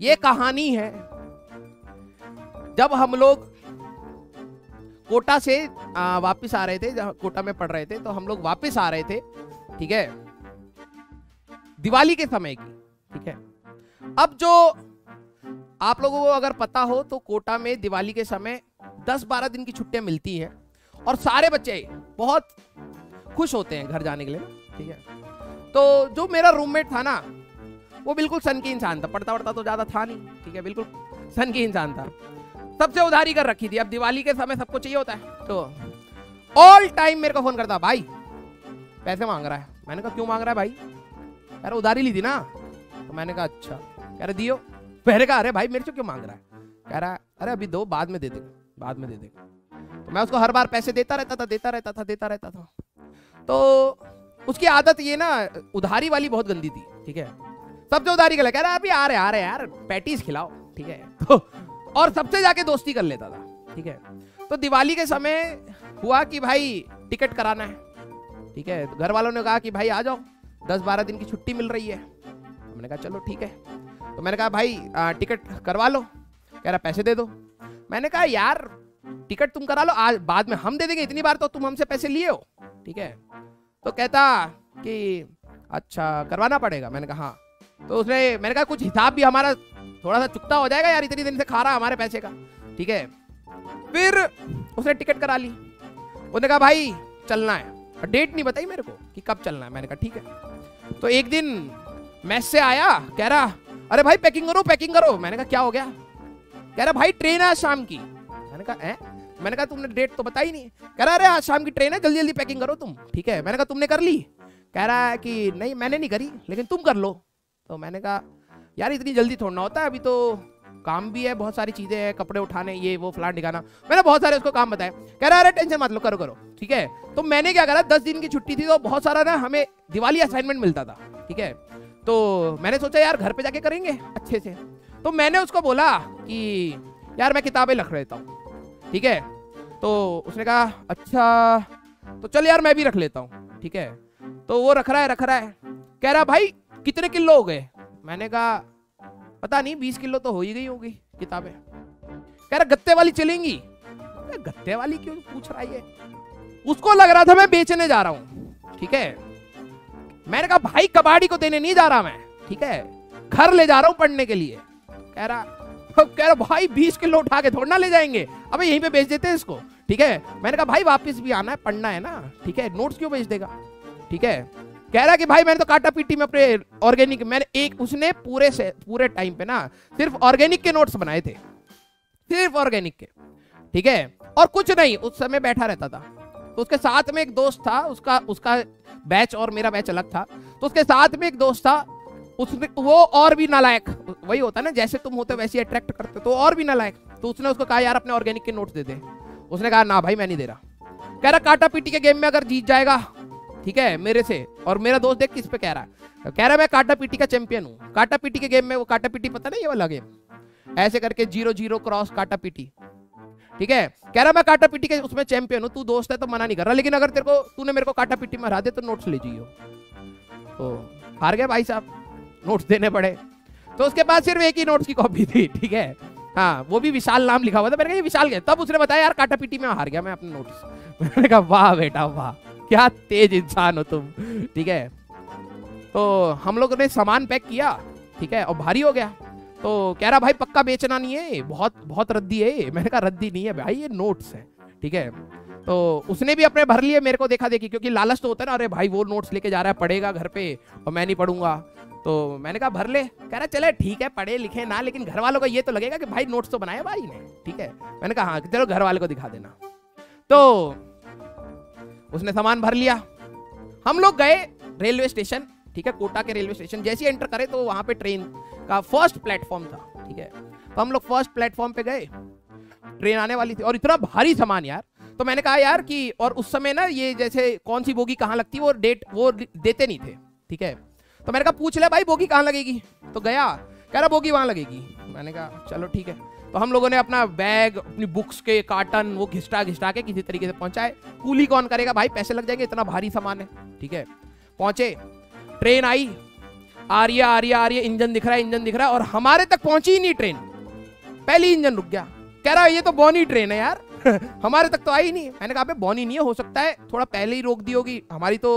ये कहानी है जब हम लोग कोटा से वापस आ रहे थे, जहां कोटा में पढ़ रहे थे, तो हम लोग वापस आ रहे थे, ठीक है, दिवाली के समय की, ठीक है। अब जो आप लोगों को अगर पता हो तो कोटा में दिवाली के समय 10-12 दिन की छुट्टियां मिलती हैं और सारे बच्चे बहुत खुश होते हैं घर जाने के लिए, ठीक है। तो जो मेरा रूममेट था ना, वो बिल्कुल सन की इंसान था, पढ़ता पढ़ता तो ज्यादा था नहीं, ठीक है, बिल्कुल सन की इंसान था। सबसे उधारी कर रखी थी, अब दिवाली के समय सबको चाहिए होता है, तो ऑल टाइम मेरे को फोन करता, भाई पैसे मांग रहा है। मैंने कहा क्यों मांग रहा है भाई? कह रहा उधारी ली थी ना। तो मैंने कहा अच्छा। कह रहा दियो। मैंने कहा अरे भाई मेरे से क्यों मांग रहा है? कह रहा अरे अभी दो, बाद में दे देगा, बाद में दे देगा। तो मैं उसको हर बार पैसे देता रहता था। तो उसकी आदत ये ना उधारी वाली बहुत गंदी थी, ठीक है। सबसे उधारी कर ले, कह रहा अभी आ रहे यार पैटीज खिलाओ, ठीक है। तो और सबसे जाके दोस्ती कर लेता था, ठीक है। तो दिवाली के समय हुआ कि भाई टिकट कराना है, ठीक है। तो घर वालों ने कहा कि भाई आ जाओ, 10-12 दिन की छुट्टी मिल रही है। मैंने कहा चलो ठीक है। तो मैंने कहा भाई टिकट करवा लो। कह रहा पैसे दे दो। मैंने कहा यार टिकट तुम करा लो, आज बाद में हम दे देंगे, इतनी बार तो तुम हमसे पैसे लिए हो, ठीक है। तो कहता कि अच्छा करवाना पड़ेगा। मैंने कहा हाँ। तो मैंने कहा कुछ हिसाब भी हमारा थोड़ा सा चुकता हो जाएगा यार, इतनी दिन से खा रहा हमारे पैसे का, ठीक है। फिर उसने टिकट करा ली। उसने कहा भाई चलना है, और डेट नहीं बताई मेरे को कि कब चलना है। मैंने कहा ठीक है। तो एक दिन मैस से आया, कह रहा अरे भाई पैकिंग करो। मैंने कहा क्या हो गया? कह रहा भाई ट्रेन है शाम की। मैंने कहा तुमने डेट तो बताई नहीं। कह रहा अरे आज शाम की ट्रेन है, जल्दी जल्दी पैकिंग करो तुम, ठीक है। मैंने कहा तुमने कर ली? कह रहा है कि नहीं मैंने नहीं करी, लेकिन तुम कर लो। तो मैंने कहा यार इतनी जल्दी थोड़ा होता है, अभी तो काम भी है, बहुत सारी चीजें हैं, कपड़े उठाने, ये वो फलान ठिकाना। मैंने बहुत सारे उसको काम बताया। कह रहा अरे टेंशन मत लो, करो, ठीक है। तो मैंने क्या करा, 10 दिन की छुट्टी थी तो बहुत सारा ना हमें दिवाली असाइनमेंट मिलता था, ठीक है। तो मैंने सोचा यार घर पे जाके करेंगे अच्छे से। तो मैंने उसको बोला कि यार मैं किताबें रख लेता हूँ, ठीक है। तो उसने कहा अच्छा तो चल यार मैं भी रख लेता हूँ, ठीक है। तो वो रख रहा है। कह रहा भाई कितने किलो हो गए? मैंने कहा पता नहीं 20 किलो तो हो ही गई होगी किताबें। कह रहा गत्ते वाली चलेंगी? गत्ते वाली क्यों पूछ रहा है? उसको लग रहा था मैं बेचने जा रहा हूं, ठीक है। मैंने कहा भाई कबाड़ी को देने नहीं जा रहा मैं, ठीक है, घर ले जा रहा हूं पढ़ने के लिए। कह रहा भाई 20 किलो उठा के थोड़ा ना ले जाएंगे, अबे यहीं पे बेच देते हैं इसको, ठीक है। मैंने कहा भाई वापस भी आना है, पढ़ना है ना, ठीक है, नोट्स क्यों बेच देगा, ठीक है। कह रहा कि भाई मैंने तो काटा पीटी में अपने ऑर्गेनिक, उसने पूरे टाइम पे ना सिर्फ ऑर्गेनिक के नोट्स बनाए थे, सिर्फ ऑर्गेनिक के, ठीक है, और कुछ नहीं। उस समय बैठा रहता था। तो उसके साथ में एक दोस्त था, उसका बैच और मेरा बैच अलग था। तो उसके साथ में एक दोस्त था, वो और भी नालायक, वही होता ना जैसे तुम होते वैसे अट्रैक्ट करते, तो और भी नालायक। तो उसने उसको कहा यार अपने ऑर्गेनिक के नोट्स दे दे। उसने कहा ना भाई मैं नहीं दे रहा। कह रहा काटा पीटी के गेम में अगर जीत जाएगा, ठीक है, मेरे से, और मेरा दोस्त देख किस पे कह रहा है, कह रहा मैं काटा पीटी का चैंपियन हूँ। काटा पीटी के गेम में, वो काटा पीटी पता नहीं ये वाला गेम, ऐसे करके 0-0 क्रॉस काटा पीटी, ठीक है। कह रहा मैं काटा पीटी के उसमें चैंपियन हूँ, तू दोस्त है तो मना नहीं कर रहा, लेकिन अगर तूने मेरे को काटा पीटी में हरा दे तो नोट्स ले जाइयो। तो हार गया भाई साहब, नोट्स देने पड़े। तो उसके बाद सिर्फ एक ही नोट्स की कॉपी थी, ठीक है, हाँ, वो भी विशाल नाम लिखा हुआ था। मैंने कहा ये विशाल गया, तब उसने बताया यार काटा पीटी में हार गया मैं अपने नोट्स। मैंने कहा वाह बेटा वाह, क्या तेज इंसान हो तुम, ठीक है। तो हम लोगों ने सामान पैक किया, ठीक है, और भारी हो गया। तो कह रहा भाई पक्का बेचना नहीं है, बहुत रद्दी है। मैंने कहा रद्दी नहीं है भाई, ये नोट्स है, ठीक है। तो उसने भी अपने भर लिए, मेरे को देखा देखी, क्योंकि लालच तो होता है ना, अरे भाई वो नोट्स लेके जा रहा है, पढ़ेगा घर पे और मैं नहीं पढ़ूंगा। तो मैंने कहा भर ले। कह रहा चले ठीक है, पढ़े लिखे ना, लेकिन घर वालों को ये तो लगेगा कि भाई नोट्स तो बनाया भाई ने, ठीक है। मैंने कहा हाँ चलो घर वाले को दिखा देना। तो उसने सामान भर लिया। हम लोग गए रेलवे स्टेशन, ठीक है, कोटा के रेलवे स्टेशन। जैसे ही एंटर करे तो वहां पे ट्रेन का फर्स्ट प्लेटफॉर्म था, ठीक है। तो हम लोग फर्स्ट प्लेटफॉर्म पे गए, ट्रेन आने वाली थी और इतना भारी सामान यार। तो मैंने कहा यार कि, और उस समय ना ये जैसे कौन सी बोगी कहाँ लगती वो डेट वो देते नहीं थे, ठीक है। तो मैंने कहा पूछ ले भाई बोगी कहाँ लगेगी। तो गया, कह रहा बोगी वहां लगेगी। मैंने कहा चलो ठीक है। तो हम लोगों ने अपना बैग, अपनी बुक्स के कार्टन वो घिसटा के किसी तरीके से पहुंचाए। कूली कौन करेगा भाई, पैसे लग जाएंगे, इतना भारी सामान है, ठीक है। पहुंचे, ट्रेन आई, आ रही है आ रही है आ रही है, इंजन दिख रहा है इंजन दिख रहा है, और हमारे तक पहुंची ही नहीं ट्रेन, पहली इंजन रुक गया। कह रहा ये तो बॉनी ट्रेन है यार हमारे तक तो आई नहीं। मैंने कहा अबे बॉनी नहीं है, हो सकता है थोड़ा पहले ही रोक दी होगी, हमारी तो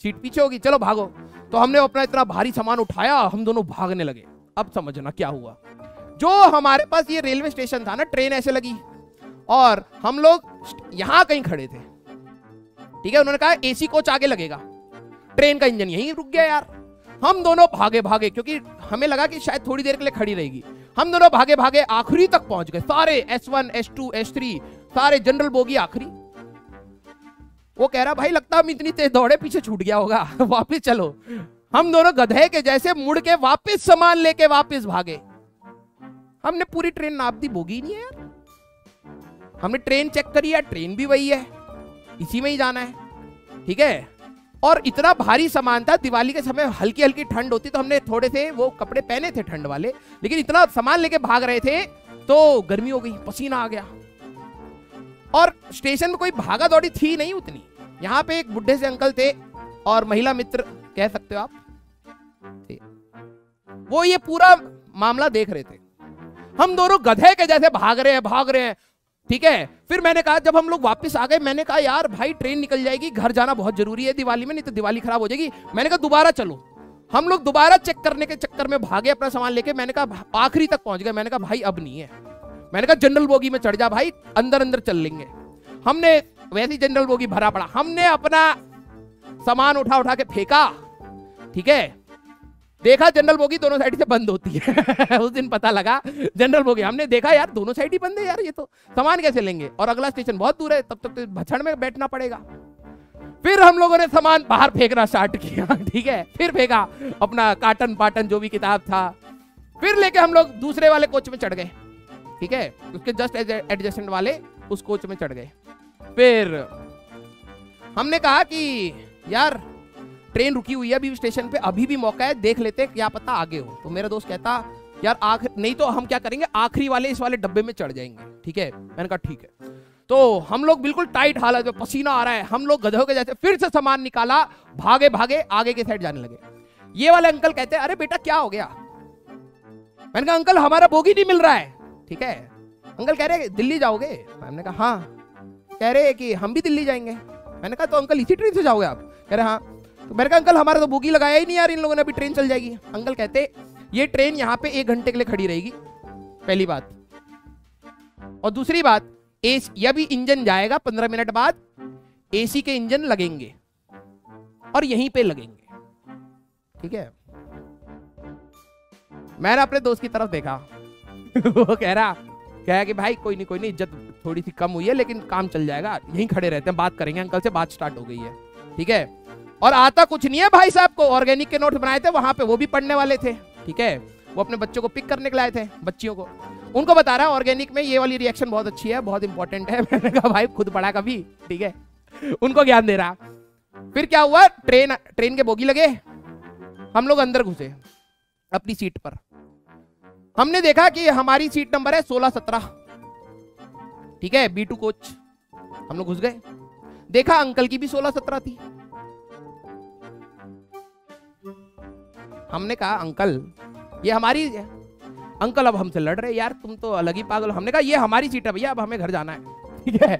सीट पीछे होगी, चलो भागो। तो हमने अपना इतना भारी सामान उठाया, हम दोनों भागने लगे। अब समझना क्या हुआ, जो हमारे पास ये रेलवे स्टेशन था ना, ट्रेन ऐसे लगी और हम लोग यहां कहीं खड़े थे, ठीक है। उन्होंने कहा एसी कोच आगे लगेगा, ट्रेन का इंजन यहीं रुक गया यार। हम दोनों भागे भागे, क्योंकि हमें लगा कि शायद थोड़ी देर के लिए खड़ी रहेगी। हम दोनों भागे भागे आखिरी तक पहुंच गए, सारे S1 S2 S3 सारे जनरल बोगी आखिरी। वो कह रहा भाई लगता हम इतनी तेज दौड़े पीछे छूट गया होगा वापस चलो। हम दोनों गधे के जैसे मुड़ के वापस सामान लेके वापस भागे। हमने पूरी ट्रेन नाप दी, बोगी नहीं है यार। हमने ट्रेन चेक करी है, ट्रेन भी वही है, इसी में ही जाना है, ठीक है। और इतना भारी सामान था, दिवाली के समय हल्की हल्की ठंड होती तो हमने थोड़े से वो कपड़े पहने थे ठंड वाले, लेकिन इतना सामान लेके भाग रहे थे तो गर्मी हो गई, पसीना आ गया। और स्टेशन में कोई भागा दौड़ी थी नहीं उतनी। यहाँ पे एक बुढ़े से अंकल थे और महिला मित्र कह सकते हो आप, वो ये पूरा मामला देख रहे थे। हम दोनों गधे के जैसे भाग रहे हैं, ठीक है। फिर मैंने कहा, जब हम लोग वापस आ गए, मैंने कहा यार भाई ट्रेन निकल जाएगी, घर जाना बहुत जरूरी है दिवाली में, नहीं तो दिवाली खराब हो जाएगी। मैंने कहा दोबारा चलो। हम लोग दोबारा चेक करने के चक्कर में भागे अपना सामान लेके। मैंने कहा आखिरी तक पहुंच गए। मैंने कहा भाई अब नहीं है। मैंने कहा जनरल बोगी में चढ़ जा भाई, अंदर अंदर चल लेंगे। हमने वैसी जनरल बोगी भरा पड़ा, हमने अपना सामान उठा उठा के फेंका, ठीक है। देखा जनरल बोगी दोनों साइड से बंद होती है उस दिन पता लगा जनरल बोगी। हमने देखा यार दोनों साइड ही बंद है यार, ये तो सामान कैसे लेंगे, और अगला स्टेशन बहुत दूर है, तब तक तो भछड़ में बैठना पड़ेगा। फिर हम लोगों ने सामान बाहर फेंकना स्टार्ट किया, ठीक है। फिर फेंका अपना काटन पाटन जो भी किताब था, फिर लेके हम लोग दूसरे वाले कोच में चढ़ गए, ठीक है। उसके जस्ट एडजस्टेंट वाले उस कोच में चढ़ गए। फिर हमने कहा कि यार ट्रेन रुकी हुई है अभी स्टेशन पे, अभी भी मौका है, देख लेते क्या पता आगे हो। तो मेरा दोस्त कहता यार नहीं तो हम क्या करेंगे, आखिरी वाले इस वाले डब्बे में चढ़ जाएंगे, ठीक है। मैंने कहा ठीक है। तो हम लोग बिल्कुल टाइट हालत में, पसीना आ रहा है, हम लोग गधों के जैसे फिर से सामान निकाला, भागे भागे आगे के साइड जाने लगे। ये वाले अंकल कहते अरे बेटा क्या हो गया। मैंने कहा अंकल हमारा बोगी नहीं मिल रहा है, ठीक है। अंकल कह रहे दिल्ली जाओगे। हमने कहा हाँ। कह रहे कि हम भी दिल्ली जाएंगे। मैंने कहा तो अंकल इसी ट्रेन से जाओगे आप। कह रहे हाँ। तो मैंने कहा अंकल हमारा तो बोगी लगाया ही नहीं यार इन लोगों ने, अभी ट्रेन चल जाएगी। अंकल कहते ये ट्रेन यहाँ पे 1 घंटे के लिए खड़ी रहेगी, पहली बात। और दूसरी बात, ये भी इंजन जाएगा 15 मिनट बाद, एसी के इंजन लगेंगे और यहीं पे लगेंगे, ठीक है। मैंने अपने दोस्त की तरफ देखा वो कह रहा कि भाई कोई नहीं इज्जत थोड़ी सी कम हुई है, लेकिन काम चल जाएगा, यहीं खड़े रहते हैं, बात करेंगे। अंकल से बात स्टार्ट हो गई है, ठीक है। और आता कुछ नहीं है भाई साहब को, ऑर्गेनिक के नोट्स बनाए थे वहां पे, वो भी पढ़ने वाले थे, ठीक है। वो अपने बच्चों को पिक करने के लाए थे, बच्चियों को। उनको बता रहा है ऑर्गेनिक में ये वाली रिएक्शन बहुत अच्छी है, बहुत इंपॉर्टेंट है। मैंने कहा भाई खुद पढ़ा कभी, ठीक है। उनको ज्ञान दे रहा। फिर क्या हुआ, ट्रेन के बोगी लगे, हम लोग अंदर घुसे अपनी सीट पर। हमने देखा कि हमारी सीट नंबर है 16-17, ठीक है, B2 कोच। हम लोग घुस गए, देखा अंकल की भी 16-17 थी। हमने कहा अंकल ये हमारी, अंकल अब हमसे लड़ रहे यार, तुम तो अलग ही पागल। हमने कहा ये हमारी सीट है भैया, अब हमें घर जाना है, ठीक है।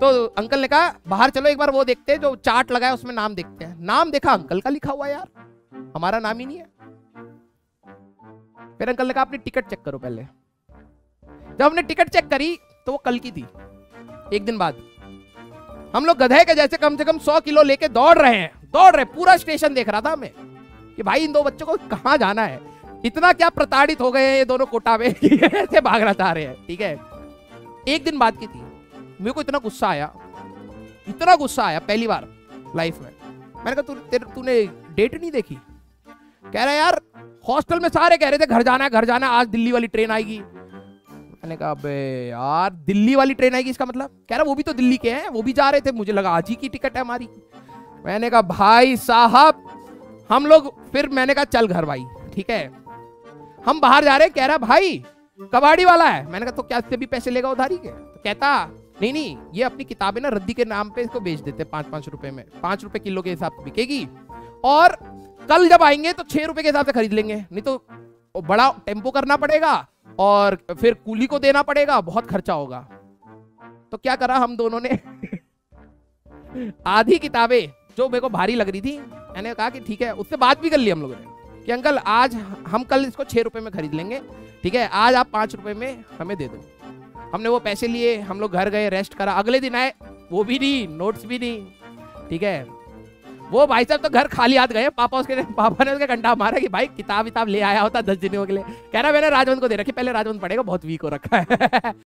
तो अंकल ने कहा बाहर चलो एक बार वो देखते हैं, जो चार्ट लगा है उसमें नाम देखते हैं। नाम देखा अंकल का लिखा हुआ यार, हमारा नाम ही नहीं है। फिर अंकल ने कहा अपनी टिकट चेक करो पहले। जब हमने टिकट चेक करी तो वो कल की थी, 1 दिन बाद। हम लोग गधे के जैसे कम से कम 100 किलो लेके दौड़ रहे, पूरा स्टेशन देख रहा था हमें कि भाई इन 2 बच्चों को कहां जाना है। इतना क्या प्रताड़ित हो गए हैं ये दोनों कोटा में ऐसे भागना चाह रहे हैं, ठीक है। 1 दिन बाद की थी। मेरे को इतना गुस्सा आया पहली बार लाइफ में। मैंने कहा तूने डेट नहीं देखी। कह रहा यार हॉस्टल में सारे कह रहे थे घर जाना है, आज दिल्ली वाली ट्रेन आएगी। मैंने कहा अबे यार दिल्ली वाली ट्रेन आएगी इसका मतलब। कह रहा वो भी तो दिल्ली के हैं, वो भी जा रहे थे, मुझे लगा आज ही की टिकट है हमारी। मैंने कहा भाई साहब हम लोग, फिर मैंने कहा चल घर भाई, ठीक है। हम बाहर जा रहे हैं, कह रहा भाई कबाड़ी वाला है। मैंने कहा तो क्या इससे भी पैसे लेगा उधारी के। तो कहता नहीं ये अपनी किताबें ना रद्दी के नाम पे इसको बेच देते 5-5 रुपए में, 5 रुपए किलो के हिसाब से बिकेगी, और कल जब आएंगे तो 6 रुपए के हिसाब से खरीद लेंगे, नहीं तो बड़ा टेम्पो करना पड़ेगा और फिर कूली को देना पड़ेगा, बहुत खर्चा होगा। तो क्या करा हम दोनों ने आधी किताबें जो मेरे को भारी लग रही थी, मैंने कहा कि ठीक है, उससे बात भी कर ली हम लोगों ने कि अंकल आज हम कल इसको 6 रुपए में खरीद लेंगे, ठीक है, आज आप 5 रुपए में हमें दे दो। हमने वो पैसे लिए, हम लोग घर गए, रेस्ट करा, अगले दिन आए, वो भी नहीं, नोट्स भी नहीं, ठीक है। वो भाई साहब तो घर खाली हाथ गए, पापा ने उसके घंटा मारा कि भाई किताब ले आया होता 10 दिनों के लिए। कह रहा मैंने राजवंत को दे रखी, पहले राजवंत पढ़ेगा, बहुत वीक हो रखा है।